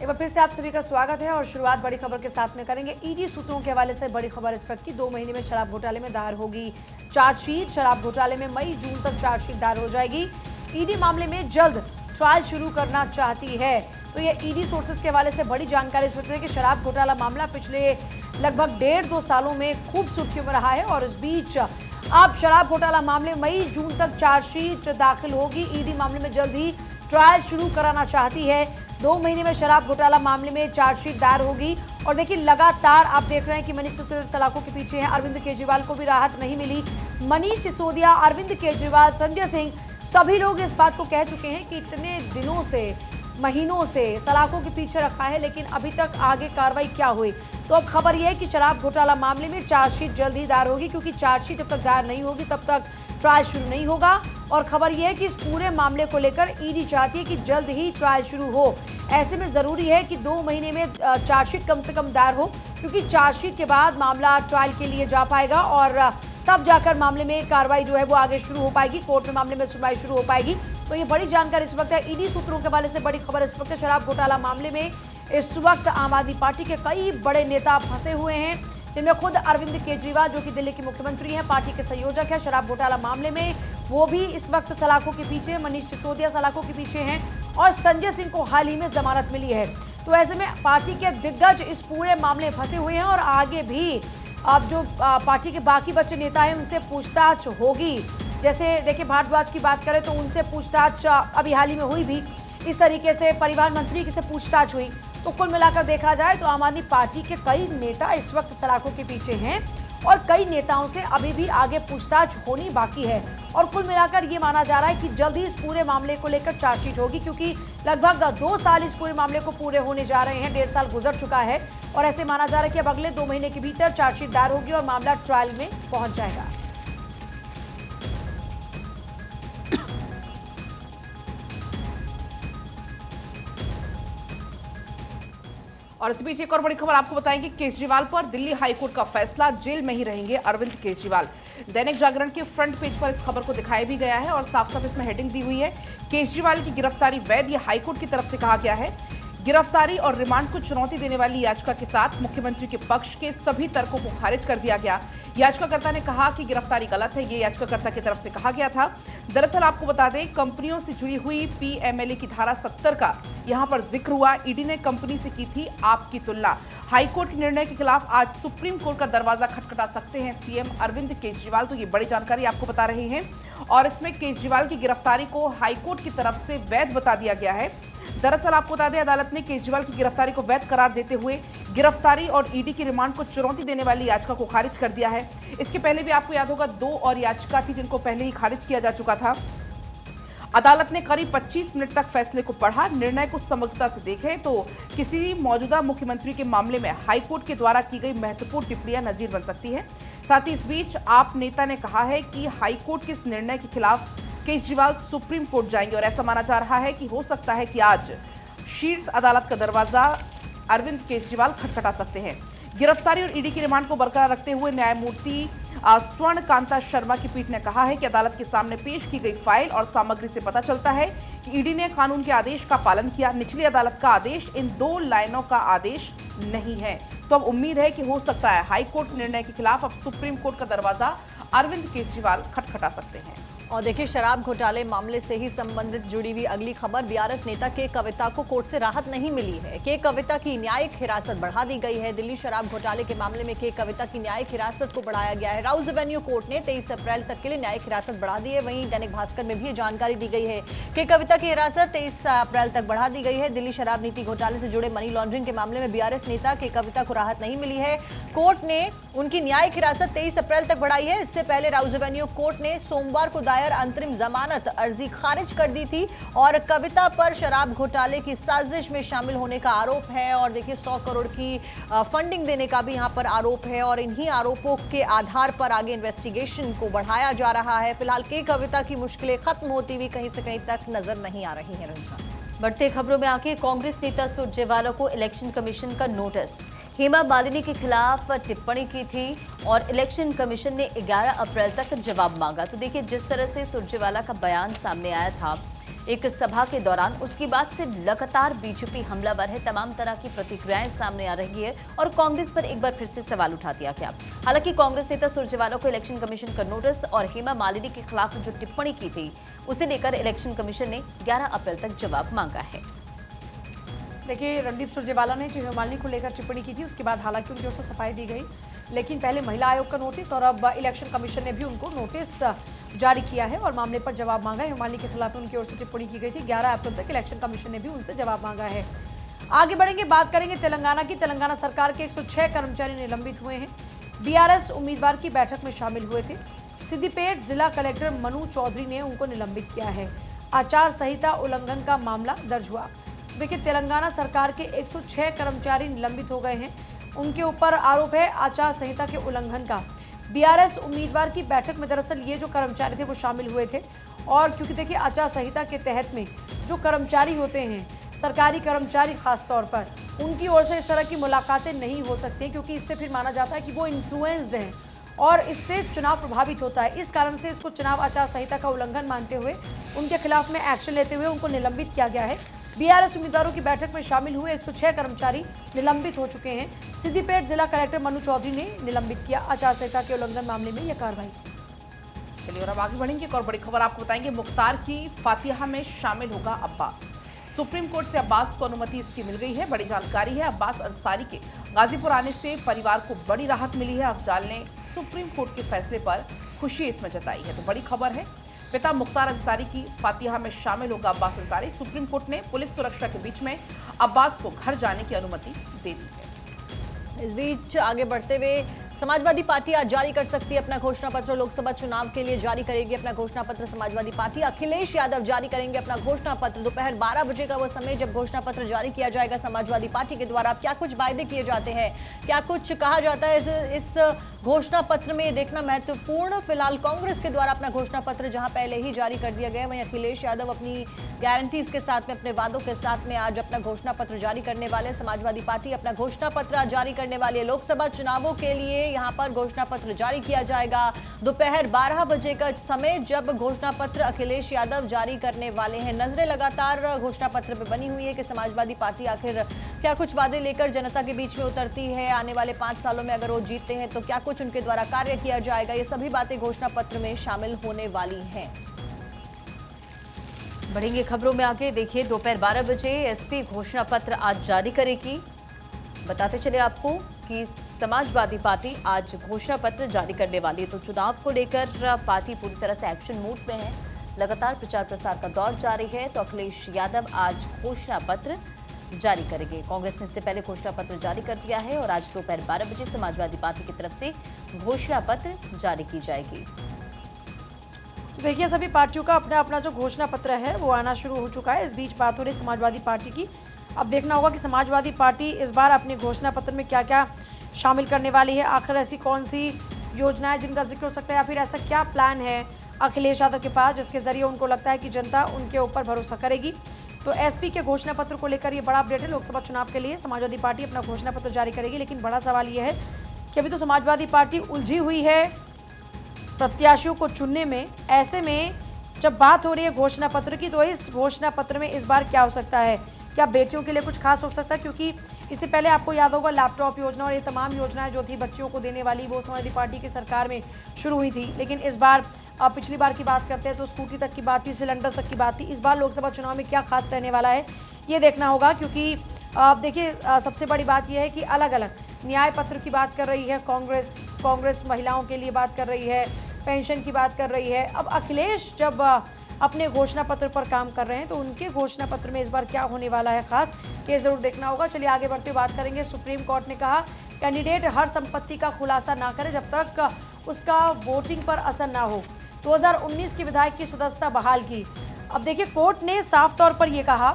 एक बार फिर से आप सभी का स्वागत है और शुरुआत बड़ी खबर के साथ में करेंगे। ईडी सूत्रों के हवाले से बड़ी खबर इस वक्त की। 2 महीने में शराब घोटाले में दायर होगी चार्जशीट। शराब घोटाले में मई जून तक चार्जशीट दायर हो जाएगी। ईडी मामले में जल्द ट्रायल शुरू करना चाहती है। तो ये ईडी सोर्सेज के हवाले से बड़ी जानकारी इस वक्त है कि शराब घोटाला मामला पिछले लगभग 1.5-2 सालों में खूब सुर्खियों में रहा है और इस बीच अब शराब घोटाला मामले में मई जून तक चार्जशीट दाखिल होगी। ईडी मामले में जल्द ही ट्रायल शुरू कराना चाहती है। 2 महीने में शराब घोटाला मामले में चार्जशीट दायर होगी। और देखिए लगातार आप देख रहे हैं कि मनीष सिसोदिया सलाखों के पीछे हैं। अरविंद केजरीवाल को भी राहत नहीं मिली। मनीष सिसोदिया, अरविंद केजरीवाल, संजय सिंह, सभी लोग इस बात को कह चुके हैं कि इतने दिनों से, महीनों से सलाखों के पीछे रखा है, लेकिन अभी तक आगे कार्रवाई क्या हुई। तो अब खबर यह है कि शराब घोटाला मामले में चार्जशीट जल्द ही दायर होगी, क्योंकि चार्जशीट जब तक दायर नहीं होगी तब तक ट्रायल शुरू नहीं होगा। और खबर यह है कि इस पूरे मामले को लेकर ईडी चाहती है कि जल्द ही ट्रायल शुरू हो। ऐसे में जरूरी है कि 2 महीने में चार्जशीट कम से कम दायर हो, क्योंकि चार्जशीट के बाद मामला ट्रायल के लिए जा पाएगा और तब जाकर मामले में कार्रवाई जो है वो आगे शुरू हो पाएगी, कोर्ट में मामले में सुनवाई शुरू हो पाएगी। तो ये बड़ी जानकारी इस वक्त है। ईडी सूत्रों के हवाले से बड़ी खबर इस वक्त है। शराब घोटाला मामले में इस वक्त आम आदमी पार्टी के कई बड़े नेता फंसे हुए हैं, जिनमें खुद अरविंद केजरीवाल, जो कि दिल्ली के मुख्यमंत्री हैं, पार्टी के संयोजक हैं शराब घोटाला मामले में, वो भी इस वक्त सलाखों के पीछे हैं। मनीष सिसोदिया सलाखों के पीछे हैं और संजय सिंह को हाल ही में जमानत मिली है। तो ऐसे में पार्टी के दिग्गज इस पूरे मामले में फंसे हुए हैं और आगे भी अब जो पार्टी के बाकी बचे नेता हैं उनसे पूछताछ होगी। जैसे देखिए भारद्वाज की बात करें तो उनसे पूछताछ अभी हाल ही में हुई भी। इस तरीके से परिवहन मंत्री से पूछताछ हुई। तो कुल मिलाकर देखा जाए तो आम आदमी पार्टी के कई नेता इस वक्त सलाखों के पीछे हैं और कई नेताओं से अभी भी आगे पूछताछ होनी बाकी है। और कुल मिलाकर ये माना जा रहा है कि जल्द ही इस पूरे मामले को लेकर चार्जशीट होगी, क्योंकि लगभग 2 साल इस पूरे मामले को पूरे होने जा रहे हैं। 1.5 साल गुजर चुका है और ऐसे माना जा रहा है कि अब अगले 2 महीने के भीतर चार्जशीट दायर होगी और मामला ट्रायल में पहुंच जाएगा। और इस बीच एक और बड़ी खबर आपको बताएंगे। केजरीवाल पर दिल्ली हाईकोर्ट का फैसला, जेल में ही रहेंगे अरविंद केजरीवाल। दैनिक जागरण के फ्रंट पेज पर इस खबर को दिखाया भी गया है और साफ साफ इसमें हेडिंग दी हुई है, केजरीवाल की गिरफ्तारी वैध, ये हाईकोर्ट की तरफ से कहा गया है। गिरफ्तारी और रिमांड को चुनौती देने वाली याचिका के साथ मुख्यमंत्री के पक्ष के सभी तर्कों को खारिज कर दिया गया। याचिकाकर्ता ने कहा कि गिरफ्तारी गलत है, ये याचिकाकर्ता की तरफ से कहा गया था। दरअसल आपको बता दें, कंपनियों से जुड़ी हुई पीएमएलए की धारा 70 का यहां पर जिक्र हुआ। ईडी ने कंपनी से की थी आपकी तुलना। हाईकोर्ट के निर्णय के खिलाफ आज सुप्रीम कोर्ट का दरवाजा खटखटा सकते हैं सीएम अरविंद केजरीवाल। तो ये बड़ी जानकारी आपको बता रहे हैं और इसमें केजरीवाल की गिरफ्तारी को हाईकोर्ट की तरफ से वैध बता दिया गया है। दरअसल आपको बता दें, अदालत ने केजरीवाल की गिरफ्तारी को वैध करार देते हुए गिरफ्तारी और ईडी की रिमांड को चुनौती देने वाली याचिका को खारिज कर दिया है। इसके पहले भी आपको याद होगा 2 और याचिका थी जिनको पहले ही खारिज किया जा चुका था। अदालत ने करीब 25 मिनट तक फैसले को पढ़ा। निर्णय को समग्रता से देखें तो किसी मौजूदा मुख्यमंत्री के मामले में हाईकोर्ट के द्वारा की गई महत्वपूर्ण टिप्पणियां नजीर बन सकती है। साथ ही इस बीच आप नेता ने कहा है कि हाईकोर्ट के इस निर्णय के खिलाफ केजरीवाल सुप्रीम कोर्ट जाएंगे और ऐसा माना जा रहा है कि हो सकता है कि आज शीर्ष अदालत का दरवाजा अरविंद केजरीवाल खटखटा सकते हैं। गिरफ्तारी और ईडी की रिमांड को बरकरार रखते हुए न्यायमूर्ति स्वर्ण कांता शर्मा की पीठ ने कहा है कि अदालत के सामने पेश की गई फाइल और सामग्री से पता चलता है कि ईडी ने कानून के आदेश का पालन किया। निचली अदालत का आदेश इन 2 लाइनों का आदेश नहीं है। तो अब उम्मीद है कि हो सकता है हाईकोर्ट निर्णय के खिलाफ अब सुप्रीम कोर्ट का दरवाजा अरविंद केजरीवाल खटखटा सकते हैं। और देखिए शराब घोटाले मामले से ही संबंधित जुड़ी हुई अगली खबर, बीआरएस नेता के कविता को कोर्ट से राहत नहीं मिली है। के कविता की न्यायिक हिरासत बढ़ा दी गई है। दिल्ली शराब घोटाले के मामले में के कविता की न्यायिक हिरासत को बढ़ाया गया है। राउज एवेन्यू कोर्ट ने 23 अप्रैल तक के लिए न्यायिक हिरासत बढ़ा दी है। वहीं दैनिक भास्कर में भी ये जानकारी दी गई है। के कविता की हिरासत 23 अप्रैल तक बढ़ा दी गई है। दिल्ली शराब नीति घोटाले से जुड़े मनी लॉन्ड्रिंग के मामले में बीआरएस नेता के कविता को राहत नहीं मिली है। कोर्ट ने उनकी न्यायिक हिरासत 23 अप्रैल तक बढ़ाई है। इससे पहले राउज एवेन्यू कोर्ट ने सोमवार को दायर अंतरिम जमानत अर्जी खारिज कर दी थी और कविता पर शराब घोटाले की साजिश में शामिल होने का आरोप है। और देखिए 100 करोड़ की फंडिंग देने का भी यहां पर आरोप है और इन्हीं आरोपों के आधार पर आगे इन्वेस्टिगेशन को बढ़ाया जा रहा है। फिलहाल के कविता की मुश्किलें खत्म होती हुई कहीं से कहीं तक नजर नहीं आ रही हैं। रंजना, बढ़ते खबरों में आके कांग्रेस नेता सुरजेवाला को इलेक्शन कमीशन का नोटिस। हेमा मालिनी के खिलाफ टिप्पणी की थी और इलेक्शन कमीशन ने 11 अप्रैल तक जवाब मांगा। तो देखिए जिस तरह से सुरजेवाला का बयान सामने आया था एक सभा के दौरान। उसके बाद से लगातार बीजेपी हमलावर है। तमाम तरह की प्रतिक्रियाएं सामने आ रही है और कांग्रेस पर एक बार फिर से सवाल उठा दिया गया। हालांकि कांग्रेस नेता सुरजेवाला को इलेक्शन कमीशन का नोटिस और हेमा मालिनी के खिलाफ जो टिप्पणी की थी उसे लेकर इलेक्शन कमीशन ने 11 अप्रैल तक जवाब मांगा है। देखिए, रणदीप सुरजेवाला ने जो हेमा मालिनी को लेकर टिप्पणी की थी उसके बाद हालांकि उनकी ओर से सफाई दी गई, लेकिन पहले महिला आयोग का नोटिस और अब इलेक्शन कमीशन ने भी उनको नोटिस जारी किया है और मामले पर जवाब मांगा है। हेमा मालिनी के खिलाफ उनकी ओर से टिप्पणी की गई थी। 11 अप्रैल तक इलेक्शन कमीशन ने भी उनसे जवाब मांगा है। आगे बढ़ेंगे, बात करेंगे तेलंगाना की। तेलंगाना सरकार के 106 कर्मचारी निलंबित हुए हैं। बीआरएस उम्मीदवार की बैठक में शामिल हुए थे। सिद्दीपेट जिला कलेक्टर मनु चौधरी ने उनको निलंबित किया है। आचार संहिता उल्लंघन का मामला दर्ज हुआ। देखिए, तेलंगाना सरकार के 106 कर्मचारी निलंबित हो गए हैं। उनके ऊपर आरोप है आचार संहिता के उल्लंघन का। बीआरएस उम्मीदवार की बैठक में दरअसल ये जो कर्मचारी थे वो शामिल हुए थे और क्योंकि देखिए आचार संहिता के तहत में जो कर्मचारी होते हैं, सरकारी कर्मचारी खास तौर पर, उनकी ओर से इस तरह की मुलाकातें नहीं हो सकती क्योंकि इससे फिर माना जाता है कि वो इन्फ्लुएंस्ड हैं और इससे चुनाव प्रभावित होता है। इस कारण से इसको चुनाव आचार संहिता का उल्लंघन मानते हुए उनके खिलाफ में एक्शन लेते हुए उनको निलंबित किया गया है। बीआरएस उम्मीदवारों की बैठक में शामिल हुए 106 कर्मचारी निलंबित हो चुके हैं। सिद्दीपेट जिला कलेक्टर मनु चौधरी ने निलंबित किया आचार संहिता के उल्लंघन मामले में यह कार्रवाई। चलिए और अब आगे बढ़ेंगे। एक और बड़ी खबर आपको बताएंगे। मुख्तार की फातिहा में शामिल होगा अब्बास। सुप्रीम कोर्ट से अब्बास को अनुमति इसकी मिल गई है। बड़ी जानकारी है, अब्बास अंसारी के गाजीपुर आने से परिवार को बड़ी राहत मिली है। अफजाल ने सुप्रीम कोर्ट के फैसले पर खुशी इसमें जताई है। तो बड़ी खबर है, पिता मुख्तार अंसारी की फातिहा में शामिल होगा अब्बास अंसारी। सुप्रीम कोर्ट ने पुलिस सुरक्षा के बीच में अब्बास को घर जाने की अनुमति दे दी है। इस बीच आगे बढ़ते हुए समाजवादी पार्टी आज जारी कर सकती है अपना घोषणा पत्र। लोकसभा चुनाव के लिए जारी करेगी अपना घोषणा पत्र समाजवादी पार्टी। अखिलेश यादव जारी करेंगे अपना घोषणा पत्र। दोपहर 12 बजे का वो समय जब घोषणा पत्र जारी किया जाएगा समाजवादी पार्टी के द्वारा। क्या कुछ वायदे किए जाते हैं, क्या कुछ कहा जाता है इस घोषणा पत्र में, देखना महत्वपूर्ण। फिलहाल कांग्रेस के द्वारा अपना घोषणा पत्र जहां पहले ही जारी कर दिया गया, वहीं अखिलेश यादव अपनी गारंटीज के साथ में, अपने वादों के साथ में आज अपना घोषणा पत्र जारी करने वाले। समाजवादी पार्टी अपना घोषणा पत्र आज जारी करने वाली है। लोकसभा चुनावों के लिए यहां पर घोषणा पत्र जारी किया जाएगा। दोपहर 12 बजे का समय जब घोषणा पत्र अखिलेश यादव जारी करने वाले हैं। नजरें लगातार घोषणा पत्र पर बनी हुई है कि समाजवादी पार्टी आखिर क्या कुछ वादे लेकर जनता के बीच में उतरती है। आने वाले 5 सालों में अगर वो जीतते हैं तो क्या कुछ उनके द्वारा कार्य किया जाएगा, ये सभी बातें घोषणा पत्र में शामिल होने वाली हैं। बढ़ेंगे खबरों में आगे। देखिए, दोपहर 12 बजे एसपी घोषणा पत्र आज जारी करेगी। बताते चले आपको कि समाजवादी पार्टी आज घोषणा पत्र जारी करने वाली है। तो चुनाव को लेकर पार्टी पूरी तरह से एक्शन मोड में है। लगातार प्रचार प्रसार का दौर जारी है। तो अखिलेश यादव आज घोषणा पत्र जारी करेंगे। कांग्रेस ने इससे पहले घोषणा पत्र जारी कर दिया है और आज दोपहर 12 बजे समाजवादी पार्टी की तरफ से घोषणा पत्र जारी की जाएगी। देखिए, सभी पार्टियों का अपना अपना जो घोषणा पत्र है वो आना शुरू हो चुका है। इस बीच बात हो रही समाजवादी पार्टी की। अब देखना होगा कि समाजवादी पार्टी इस बार अपने घोषणा पत्र में क्या क्या शामिल करने वाली है। आखिर ऐसी कौन सी योजनाएं जिनका जिक्र हो सकता है या फिर ऐसा क्या प्लान है अखिलेश यादव के पास जिसके जरिए उनको लगता है कि जनता उनके ऊपर भरोसा करेगी। तो एसपी के घोषणा पत्र को लेकर ये बड़ा अपडेट है। लोकसभा चुनाव के लिए समाजवादी पार्टी अपना घोषणा पत्र जारी करेगी, लेकिन बड़ा सवाल ये है कि अभी तो समाजवादी पार्टी उलझी हुई है प्रत्याशियों को चुनने में। ऐसे में जब बात हो रही है घोषणा पत्र की, तो इस घोषणा पत्र में इस बार क्या हो सकता है? क्या बेटियों के लिए कुछ खास हो सकता है? क्योंकि इससे पहले आपको याद होगा लैपटॉप योजना और ये तमाम योजनाएं जो थी बच्चियों को देने वाली, वो समाजवादी पार्टी की सरकार में शुरू हुई थी। लेकिन इस बार पिछली बार की बात करते हैं तो स्कूटी तक की बात थी, सिलेंडर तक की बात थी। इस बार लोकसभा चुनाव में क्या खास रहने वाला है ये देखना होगा, क्योंकि आप देखिए सबसे बड़ी बात यह है कि अलग अलग न्याय पत्र की बात कर रही है कांग्रेस महिलाओं के लिए बात कर रही है, पेंशन की बात कर रही है। अब अखिलेश जब अपने घोषणा पत्र पर काम कर रहे हैं तो उनके घोषणा पत्र में इस बार क्या होने वाला है खास, ये जरूर देखना होगा। चलिए आगे बढ़ते बात करेंगे। सुप्रीम कोर्ट ने कहा कैंडिडेट हर संपत्ति का खुलासा ना करे जब तक उसका वोटिंग पर असर ना हो। 2019 के विधायक की सदस्यता बहाल की। अब देखिए, कोर्ट ने साफ तौर पर यह कहा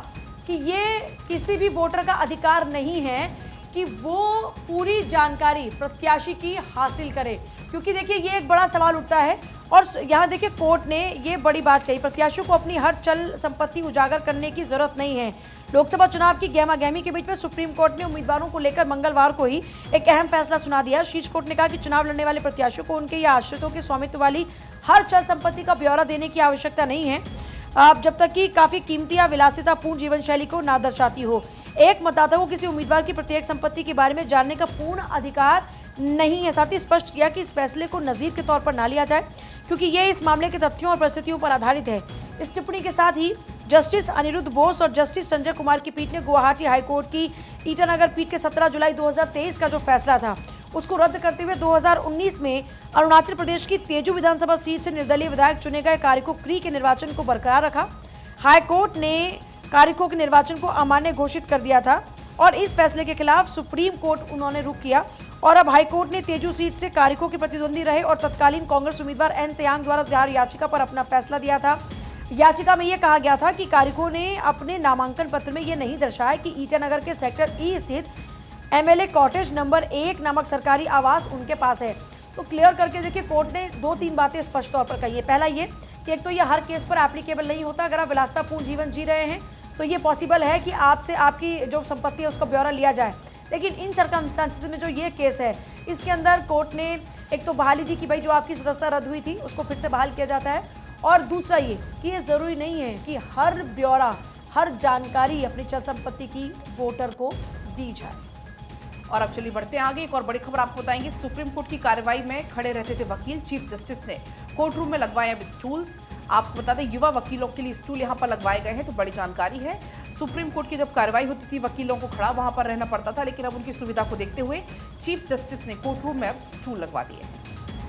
कि ये किसी भी वोटर का अधिकार नहीं है कि वो पूरी जानकारी प्रत्याशी की हासिल करे, क्योंकि देखिए ये एक बड़ा सवाल उठता है। और यहाँ देखिए कोर्ट ने ये बड़ी बात कही, प्रत्याशियों को अपनी हर चल संपत्ति उजागर करने की जरूरत नहीं है। लोकसभा चुनाव की गहमागहमी के बीच में सुप्रीम कोर्ट ने उम्मीदवारों को लेकर मंगलवार को ही एक अहम फैसला सुना दिया। शीर्ष कोर्ट ने कहा कि चुनाव लड़ने वाले प्रत्याशियों को उनके या आश्रितों के स्वामित्व वाली हर चल संपत्ति का ब्यौरा देने की आवश्यकता नहीं है। जब तक कि काफी कीमती या विलासितापूर्ण जीवन शैली को ना दर्शाती हो। एक मतदाता को किसी उम्मीदवार की प्रत्येक संपत्ति के बारे में जानने का पूर्ण अधिकार नहीं है। साथ ही स्पष्ट किया कि इस फैसले को नजीर के तौर पर ना लिया जाए, क्योंकि ये इस मामले के तथ्यों और परिस्थितियों पर आधारित है। इस टिप्पणी के साथ ही जस्टिस अनिरुद्ध बोस और जस्टिस संजय कुमार की पीठ ने गुवाहाटी हाईकोर्ट की ईटानगर पीठ के 17 जुलाई 2023 का जो फैसला था उसको रद्द करते हुए 2019 में अरुणाचल प्रदेश की तेजू विधानसभा सीट से निर्दलीय विधायक चुने गए कारिको क्री के निर्वाचन को बरकरार रखा। हाईकोर्ट ने कारिको के निर्वाचन को अमान्य घोषित कर दिया था और इस फैसले के खिलाफ सुप्रीम कोर्ट उन्होंने रुख किया और अब हाईकोर्ट ने तेजू सीट से कारिको के प्रतिद्वंदी रहे और तत्कालीन कांग्रेस उम्मीदवार एन तयांग द्वारा दायर याचिका पर अपना फैसला दिया था। याचिका में यह कहा गया था कि कारिको ने अपने नामांकन पत्र में यह नहीं दर्शाया कि ईटानगर के सेक्टर ई स्थित एमएलए कॉटेज नंबर 1 नामक सरकारी आवास उनके पास है। तो क्लियर करके देखिए, कोर्ट ने 2-3 बातें स्पष्ट तौर पर कही है। पहला ये कि एक तो ये हर केस पर एप्लीकेबल नहीं होता। अगर आप विलासितापूर्ण जीवन जी रहे हैं तो ये पॉसिबल है कि आपसे आपकी जो संपत्ति है उसका ब्यौरा लिया जाए, लेकिन इन सर्कमस्टांसेस में जो ये केस है इसके अंदर कोर्ट ने एक तो बहाली दी कि भाई जो आपकी सदस्यता रद्द हुई थी उसको फिर से बहाल किया जाता है, और दूसरा ये कि ये ज़रूरी नहीं है कि हर ब्यौरा, हर जानकारी अपनी चल संपत्ति की वोटर को दी जाए। और अब चलिए बढ़ते हैं आगे। एक और बड़ी खबर आपको बताएंगे। सुप्रीम कोर्ट की कार्रवाई में खड़े रहते थे वकील, चीफ जस्टिस ने कोर्ट रूम में लगवाए अब स्टूल्स। आपको बता दें युवा वकीलों के लिए स्टूल यहां पर लगवाए गए हैं, तो बड़ी जानकारी है। सुप्रीम कोर्ट की जब कार्रवाई होती थी वकीलों को खड़ा वहां पर रहना पड़ता था, लेकिन अब उनकी सुविधा को देखते हुए चीफ जस्टिस ने कोर्ट रूम में अब स्टूल लगवा दिए हैं।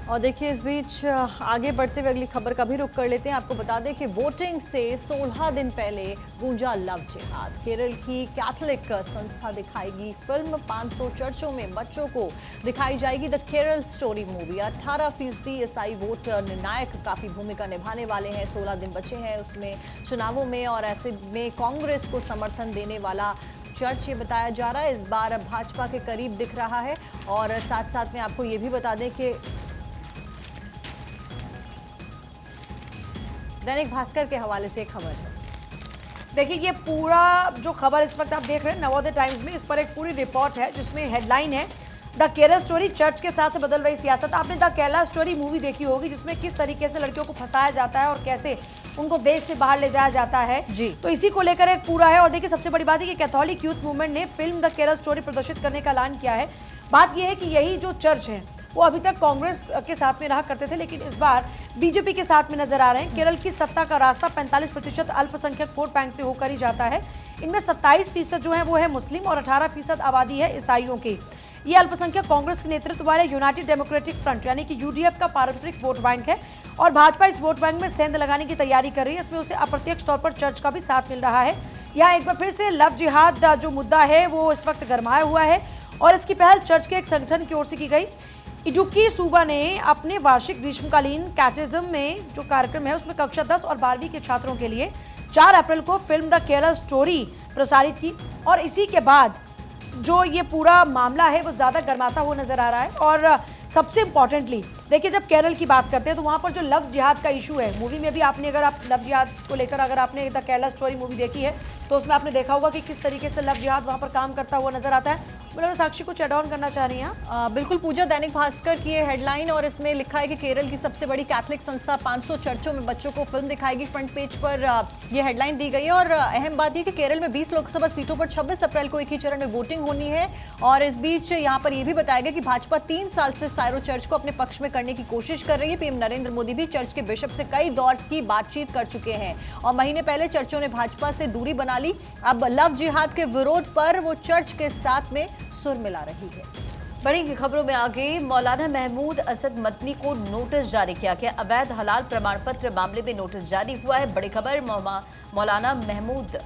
और देखिए, इस बीच आगे बढ़ते हुए अगली खबर का भी रुख कर लेते हैं। आपको बता दें कि वोटिंग से 16 दिन पहले गूंजा लव जिहाद। केरल की कैथोलिक संस्था दिखाएगी फिल्म। 500 चर्चों में बच्चों को दिखाई जाएगी द केरल स्टोरी मूवी। 18% ईसाई वोट निर्णायक काफी भूमिका निभाने वाले हैं। 16 दिन बचे हैं उसमें चुनावों में, और ऐसे में कांग्रेस को समर्थन देने वाला चर्च ये बताया जा रहा है इस बार भाजपा के करीब दिख रहा है। और साथ साथ में आपको ये भी बता दें कि दैनिक भास्कर के हवाले से खबर है। देखिए, ये पूरा जो खबर इस वक्त आप देख रहे हैं नवोदय टाइम्स में, इस पर एक पूरी रिपोर्ट है जिसमें हेडलाइन है द केरला स्टोरी, चर्च के साथ से बदल रही सियासत। आपने द केरला स्टोरी मूवी देखी होगी जिसमें किस तरीके से लड़कियों को फंसाया जाता है और कैसे उनको देश से बाहर ले जाया जाता है जी। तो इसी को लेकर एक पूरा है। और देखिए, सबसे बड़ी बात है कि कैथोलिक यूथ मूवमेंट ने फिल्म द केरला स्टोरी प्रदर्शित करने का ऐलान किया है। बात यह है कि यही जो चर्च है वो अभी तक कांग्रेस के साथ में रहा करते थे, लेकिन इस बार बीजेपी के साथ में नजर आ रहे हैं। केरल की सत्ता का रास्ता 45% अल्पसंख्यक वोट बैंक से होकर ही जाता है। इनमें 27% जो है वो है मुस्लिम और 18% आबादी है ईसाइयों की। ये अल्पसंख्यक कांग्रेस के नेतृत्व वाले यूनाइटेड डेमोक्रेटिक फ्रंट यानी कि यूडीएफ का पारंपरिक वोट बैंक है, और भाजपा इस वोट बैंक में सेंध लगाने की तैयारी कर रही है। इसमें उसे अप्रत्यक्ष तौर पर चर्च का भी साथ मिल रहा है। यहाँ एक बार फिर से लव जिहाद जो मुद्दा है वो इस वक्त गरमाया हुआ है, और इसकी पहल चर्च के एक संगठन की ओर से की गई। इडुक्की सूबा ने अपने वार्षिक ग्रीष्मकालीन कैटेकिज्म में जो कार्यक्रम है उसमें कक्षा 10 और 12वीं के छात्रों के लिए 4 अप्रैल को फिल्म द केरला स्टोरी प्रसारित की, और इसी के बाद जो ये पूरा मामला है वो ज़्यादा गर्माता हुआ नजर आ रहा है। और सबसे इंपॉर्टेंटली देखिए, जब केरल की बात करते हैं तो वहाँ पर जो लव जिहाद का इशू है, मूवी में भी आपने, अगर आप लव जिहाद को लेकर अगर आपने द केरला स्टोरी मूवी देखी है तो उसमें आपने देखा होगा कि किस तरीके से लव जिहाद वहाँ पर काम करता हुआ नजर आता है। मतलब साक्षी कुछ एड ऑन करना चाह रही हैं? बिल्कुल पूजा, दैनिक भास्कर की ये हेडलाइन, और इसमें लिखा है कि केरल की सबसे बड़ी कैथोलिक संस्था 500 चर्चों में बच्चों को फिल्म दिखाएगी। फ्रंट पेज पर ये हेडलाइन दी गई है। और अहम बात यह कि केरल में 20 लोकसभा सीटों पर 26 अप्रैल को एक ही चरण में वोटिंग होनी है। और इस बीच यहाँ पर यह भी बताया गया कि भाजपा 3 साल से सायरो चर्च को अपने पक्ष में करने की कोशिश कर रही है। पीएम नरेंद्र मोदी भी चर्च के बिशप से कई दौर की बातचीत कर चुके हैं, और महीने पहले चर्चों ने भाजपा से दूरी बना ली। अब लव जिहाद के विरोध पर वो चर्च के साथ में सुर मिला रही है। बड़ी खबरों में आगे, मौलाना महमूद असद मदनी को नोटिस जारी किया गया। अवैध हलाल प्रमाण पत्र मामले में नोटिस जारी हुआ है। बड़ी खबर, मौलाना महमूद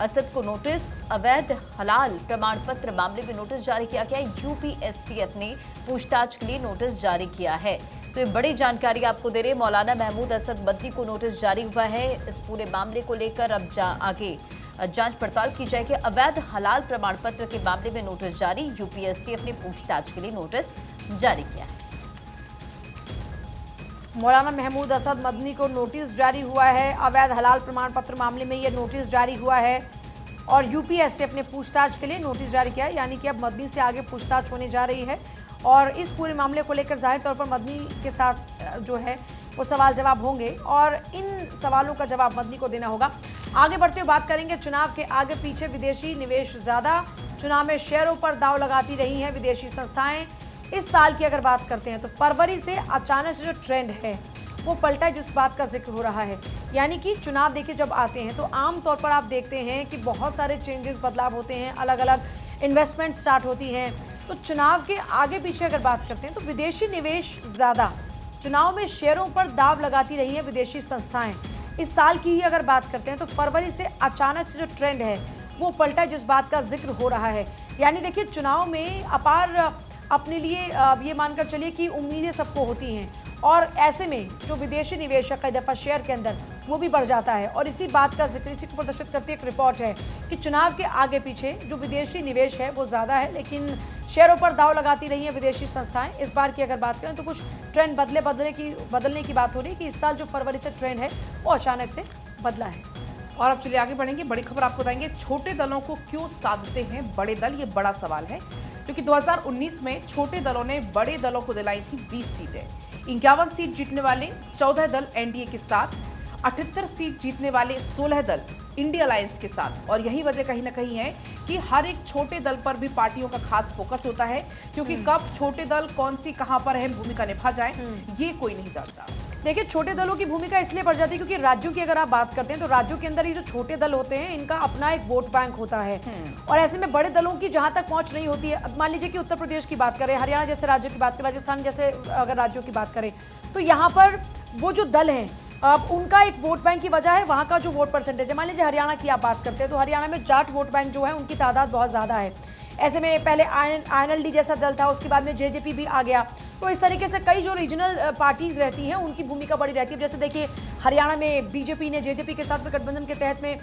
असद को नोटिस, अवैध हलाल प्रमाण पत्र मामले में नोटिस जारी किया गया। यूपीएसटीएफ ने पूछताछ के लिए नोटिस जारी किया है। तो ये बड़ी जानकारी आपको दे रहे, मौलाना महमूद असद मदनी को नोटिस जारी हुआ है। इस पूरे मामले को लेकर अब आगे जांच पड़ताल की जाएगी। अवैध हलाल प्रमाण पत्र के मामले में नोटिस जारी, यूपीएसटीएफ ने पूछताछ के लिए नोटिस जारी किया है। मौलाना महमूद असद मदनी को नोटिस जारी हुआ है। अवैध हलाल प्रमाण पत्र मामले में यह नोटिस जारी हुआ है, और यूपीएसटीएफ ने पूछताछ के लिए नोटिस जारी किया है। यानी कि अब मदनी से आगे पूछताछ होने जा रही है, और इस पूरे मामले को लेकर जाहिर तौर पर मदनी के साथ जो है वो सवाल जवाब होंगे और इन सवालों का जवाब मदनी को देना होगा। आगे बढ़ते हुए बात करेंगे चुनाव के आगे पीछे विदेशी निवेश ज्यादा, चुनाव में शेयरों पर दांव लगाती रही हैं विदेशी संस्थाएं। इस साल की अगर बात करते हैं तो फरवरी से अचानक से जो ट्रेंड है वो पलटा है, जिस बात का जिक्र हो रहा है। यानी कि चुनाव देखिए जब आते हैं तो आम तौर पर आप देखते हैं कि बहुत सारे चेंजेस, बदलाव होते हैं, अलग अलग इन्वेस्टमेंट स्टार्ट होती हैं। तो चुनाव के आगे पीछे अगर बात करते हैं तो विदेशी निवेश ज़्यादा, चुनाव में शेयरों पर दाव लगाती रही हैं विदेशी संस्थाएं। इस साल की ही अगर बात करते हैं तो फरवरी से अचानक से जो ट्रेंड है वो पलटा, जिस बात का जिक्र हो रहा है। यानी देखिए चुनाव में अपार अपने लिए ये मानकर चलिए कि उम्मीदें सबको होती हैं और ऐसे में जो विदेशी निवेश है कई दफ़ा शेयर के अंदर वो भी बढ़ जाता है। और इसी बात का जिक्र, इसी को प्रदर्शित करती एक रिपोर्ट है कि चुनाव के आगे पीछे जो विदेशी निवेश है वो ज़्यादा है, लेकिन शेयरों पर दाव लगाती रही है विदेशी संस्थाएं। इस बार की अगर बात करें तो कुछ ट्रेंड बदलने की बात हो रही है कि इस साल जो फरवरी से ट्रेंड है वो अचानक से बदला है। और अब चलिए आगे बढ़ेंगे। बड़ी खबर आपको बताएंगे, छोटे दलों को क्यों साधते हैं बड़े दल, ये बड़ा सवाल है। क्योंकि 2019 में छोटे दलों ने बड़े दलों को दिलाई थी 20 सीटें। 51 सीट जीतने वाले 14 दल एनडीए के साथ, 78 सीट जीतने वाले 16 दल इंडिया अलायंस के साथ। और यही वजह कहीं ना कहीं है कि हर एक छोटे दल पर भी पार्टियों का खास फोकस होता है, क्योंकि कब छोटे दल कौन सी कहां पर अहम भूमिका निभा जाए ये कोई नहीं जानता। देखिए छोटे दलों की भूमिका इसलिए बढ़ जाती है क्योंकि राज्यों की अगर आप बात करते हैं तो राज्यों के अंदर ये जो छोटे दल होते हैं इनका अपना एक वोट बैंक होता है और ऐसे में बड़े दलों की जहां तक पहुंच नहीं होती है। अब मान लीजिए कि उत्तर प्रदेश की बात करें, हरियाणा जैसे राज्यों की बात करें, राजस्थान जैसे अगर राज्यों की बात करें, तो यहाँ पर वो जो दल हैं अब उनका एक वोट बैंक की वजह है वहाँ का जो वोट परसेंटेज है। मान लीजिए हरियाणा की आप बात करते हैं तो हरियाणा में जाट वोट बैंक जो है उनकी तादाद बहुत ज़्यादा है। ऐसे में पहले INLD जैसा दल था, उसके बाद में JJP भी आ गया। तो इस तरीके से कई जो रीजनल पार्टीज रहती हैं उनकी भूमिका बड़ी रहती है। जैसे देखिए हरियाणा में बीजेपी ने JJP के साथ में गठबंधन के तहत में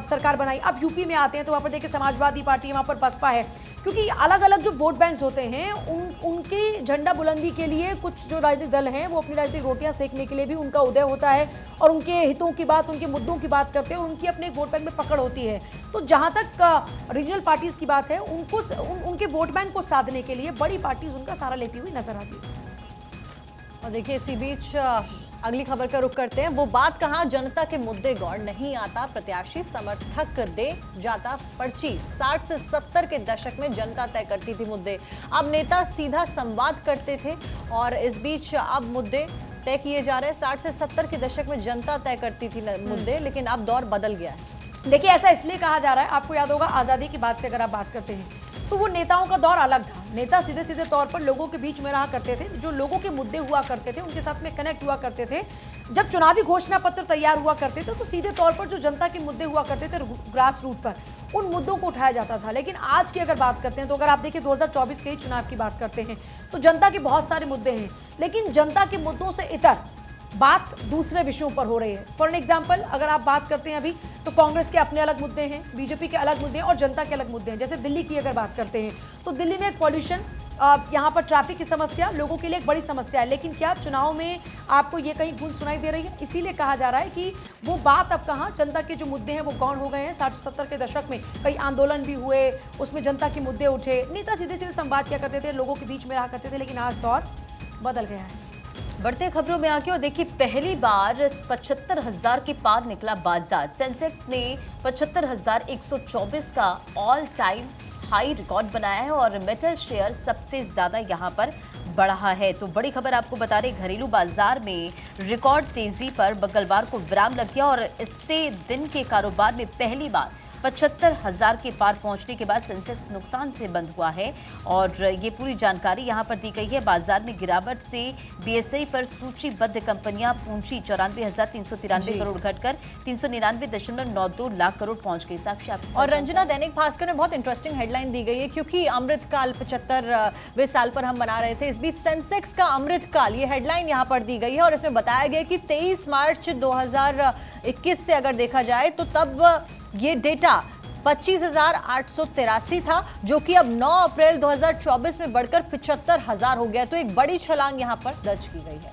सरकार बनाई। अब यूपी में आते हैं तो वहाँ पर देखिए समाजवादी पार्टी है, वहाँ पर बसपा है, क्योंकि अलग अलग जो वोट बैंक्स होते हैं उनकी झंडा बुलंदी के लिए कुछ जो राजनीतिक दल हैं वो अपनी राजनीतिक रोटियां सेकने के लिए भी उनका उदय होता है और उनके हितों की बात, उनके मुद्दों की बात करते हैं और उनकी अपने वोट बैंक में पकड़ होती है। तो जहाँ तक रीजनल पार्टीज की बात है उनके वोट बैंक को साधने के लिए बड़ी पार्टीज उनका सहारा लेती हुई नजर आती है। और देखिए इसी बीच अगली खबर का रुख करते हैं। वो बात कहाँ जनता के मुद्दे गौर नहीं आता, प्रत्याशी समर्थक दे जाता पर्ची। 60 से 70 के दशक में जनता तय करती थी मुद्दे, अब नेता सीधा संवाद करते थे और इस बीच अब मुद्दे तय किए जा रहे हैं। 60 से 70 के दशक में जनता तय करती थी मुद्दे, लेकिन अब दौर बदल गया है। देखिए ऐसा इसलिए कहा जा रहा है, आपको याद होगा आज़ादी की बात से अगर आप बात करते हैं तो वो नेताओं का दौर अलग था। नेता सीधे सीधे तौर पर लोगों के बीच में रहा करते थे, जो लोगों के मुद्दे हुआ करते थे उनके साथ में कनेक्ट हुआ करते थे। जब चुनावी घोषणा पत्र तैयार हुआ करते थे तो सीधे तौर पर जो जनता के मुद्दे हुआ करते थे ग्रास रूट पर, उन मुद्दों को उठाया जाता था। लेकिन आज की अगर बात करते हैं तो अगर आप देखिए 2024 के ही चुनाव की बात करते हैं तो जनता के बहुत सारे मुद्दे हैं, लेकिन जनता के मुद्दों से इतर बात दूसरे विषयों पर हो रही है। फॉर एग्जाम्पल अगर आप बात करते हैं अभी तो कांग्रेस के अपने अलग मुद्दे हैं, बीजेपी के अलग मुद्दे हैं और जनता के अलग मुद्दे हैं। जैसे दिल्ली की अगर बात करते हैं तो दिल्ली में पॉल्यूशन, यहाँ पर ट्रैफिक की समस्या लोगों के लिए एक बड़ी समस्या है, लेकिन क्या चुनाव में आपको ये कहीं गूंज सुनाई दे रही है? इसीलिए कहा जा रहा है कि वो बात अब कहाँ, जनता के जो मुद्दे हैं वो गौण हो गए हैं। 60-70 के दशक में कई आंदोलन भी हुए, उसमें जनता के मुद्दे उठे, नेता सीधे सीधे संवाद किया करते थे, लोगों के बीच में रहा करते थे, लेकिन आज दौर बदल गया है। बढ़ते खबरों में आके और देखिए पहली बार 75,000 के पार निकला बाजार। सेंसेक्स ने 75,124 का ऑल टाइम हाई रिकॉर्ड बनाया है और मेटल शेयर सबसे ज्यादा यहां पर बढ़ा है। तो बड़ी खबर आपको बता रहे, घरेलू बाजार में रिकॉर्ड तेजी पर मंगलवार को विराम लग गया और इससे दिन के कारोबार में पहली बार 75,000 के पार पहुंचने के बाद सेंसेक्स नुकसान से बंद हुआ है और ये पूरी जानकारी यहां पर दी गई है। बाजार में गिरावट से BSE पर सूचीबद्ध कंपनियां पूंजी 94,393 करोड़ घटकर 399.92 लाख करोड़ पहुंच गई। साक्षी आप और रंजना, दैनिक भास्कर में बहुत इंटरेस्टिंग हेडलाइन दी गई है क्योंकि अमृतकाल 75वें साल पर हम मना रहे थे। इस बीच सेंसेक्स का अमृतकाल, ये हेडलाइन यहाँ पर दी गई है और इसमें बताया गया कि 23 मार्च 2021 से अगर देखा जाए तो तब ये डेटा 25,883 था, जो कि अब 9 अप्रैल 2024 में बढ़कर 75,000 हो गया। तो एक बड़ी छलांग यहां पर दर्ज की गई है।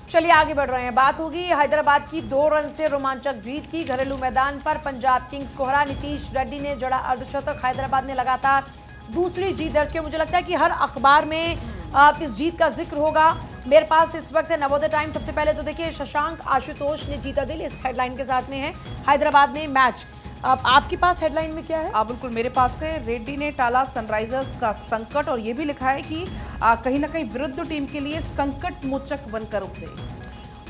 चलिए आगे बढ़ रहे हैं। बात होगी हैदराबाद की 2 रन से रोमांचक जीत की। घरेलू मैदान पर पंजाब किंग्स को हरा नीतीश रेड्डी ने जड़ा अर्धशतक। हैदराबाद ने लगातार दूसरी जीत दर्ज की। मुझे लगता है कि हर अखबार में इस जीत का जिक्र होगा मेरे पास इस वक्त है नवोदय टाइम। सबसे पहले तो देखिए, शशांक आशुतोष ने जीता दिल, इस हेडलाइन के साथ में है। हैदराबाद ने मैच। अब आपके पास हेडलाइन में क्या है? बिल्कुल मेरे पास से रेड्डी ने टाला सनराइजर्स का संकट, और ये भी लिखा है कि कहीं ना कहीं विरुद्ध टीम के लिए संकट मोचक बनकर उभरे।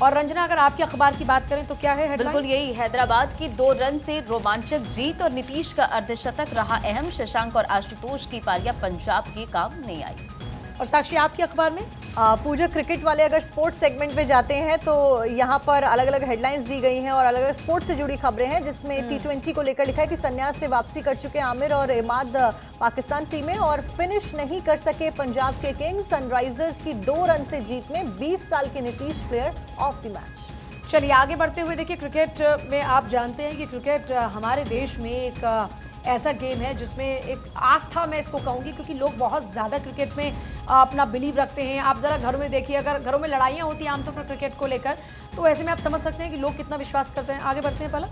और रंजना, अगर आपके अखबार की बात करें तो क्या है हेडलाइन? बिल्कुल यही, हैदराबाद की 2 रन से रोमांचक जीत और नीतीश का अर्धशतक रहा अहम। शशांक और आशुतोष की पारियां पंजाब के काम नहीं आई। और साक्षी, आपके अखबार में? पूजा, क्रिकेट वाले अगर स्पोर्ट्स सेगमेंट पे जाते हैं तो यहाँ पर अलग अलग हेडलाइंस दी गई हैं और अलग अलग स्पोर्ट्स से जुड़ी खबरें हैं, जिसमें T20 को लेकर लिखा है कि संन्यास से वापसी कर चुके आमिर और इमाद पाकिस्तान टीमें, और फिनिश नहीं कर सके पंजाब के किंग्स। सनराइजर्स की 2 रन से जीत में 20 साल के Nitish player of the match. चलिए आगे बढ़ते हुए देखिए, क्रिकेट में आप जानते हैं कि क्रिकेट हमारे देश में एक ऐसा गेम है जिसमें एक आस्था, मैं इसको कहूँगी, क्योंकि लोग बहुत ज़्यादा क्रिकेट में अपना बिलीव रखते हैं। आप ज़रा घरों में देखिए, अगर घरों में लड़ाइयाँ होती हैं आमतौर पर क्रिकेट को लेकर, तो ऐसे में आप समझ सकते हैं कि लोग कितना विश्वास करते हैं। आगे बढ़ते हैं पलक।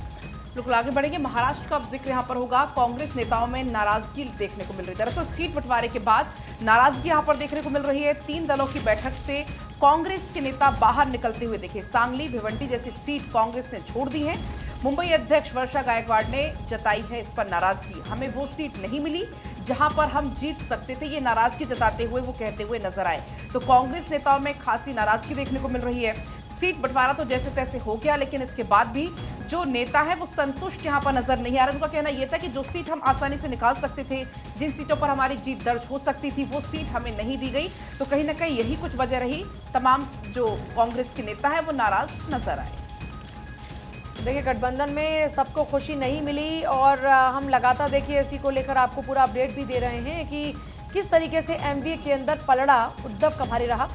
बिल्कुल आगे बढ़ेंगे। महाराष्ट्र का अब जिक्र यहाँ पर होगा। कांग्रेस नेताओं में नाराजगी देखने को मिल रही है। दरअसल सीट बंटवारे के बाद नाराजगी यहाँ पर देखने को मिल रही है। 3 दलों की बैठक से कांग्रेस के नेता बाहर निकलते हुए दिखे। सांगली, भिवंडी जैसी सीट कांग्रेस ने छोड़ दी है। मुंबई अध्यक्ष वर्षा गायकवाड़ ने जताई है इस पर नाराजगी। हमें वो सीट नहीं मिली जहां पर हम जीत सकते थे, ये नाराजगी जताते हुए वो कहते हुए नजर आए। तो कांग्रेस नेताओं में खासी नाराजगी देखने को मिल रही है। सीट बंटवारा तो जैसे तैसे हो गया, लेकिन इसके बाद भी जो नेता है वो संतुष्ट यहाँ पर नजर नहीं आ रहा। उनका कहना यह था कि जो सीट हम आसानी से निकाल सकते थे, जिन सीटों पर हमारी जीत दर्ज हो सकती थी, वो सीट हमें नहीं दी गई। तो कहीं ना कहीं यही कुछ वजह रही, तमाम जो कांग्रेस के नेता है वो नाराज नजर आए। देखिए, गठबंधन में सबको खुशी नहीं मिली और हम लगातार देखिए इसी को लेकर आपको पूरा अपडेट भी दे रहे हैं कि किस तरीके से एमवीए के अंदर पलड़ा उद्धव का भारी रहा।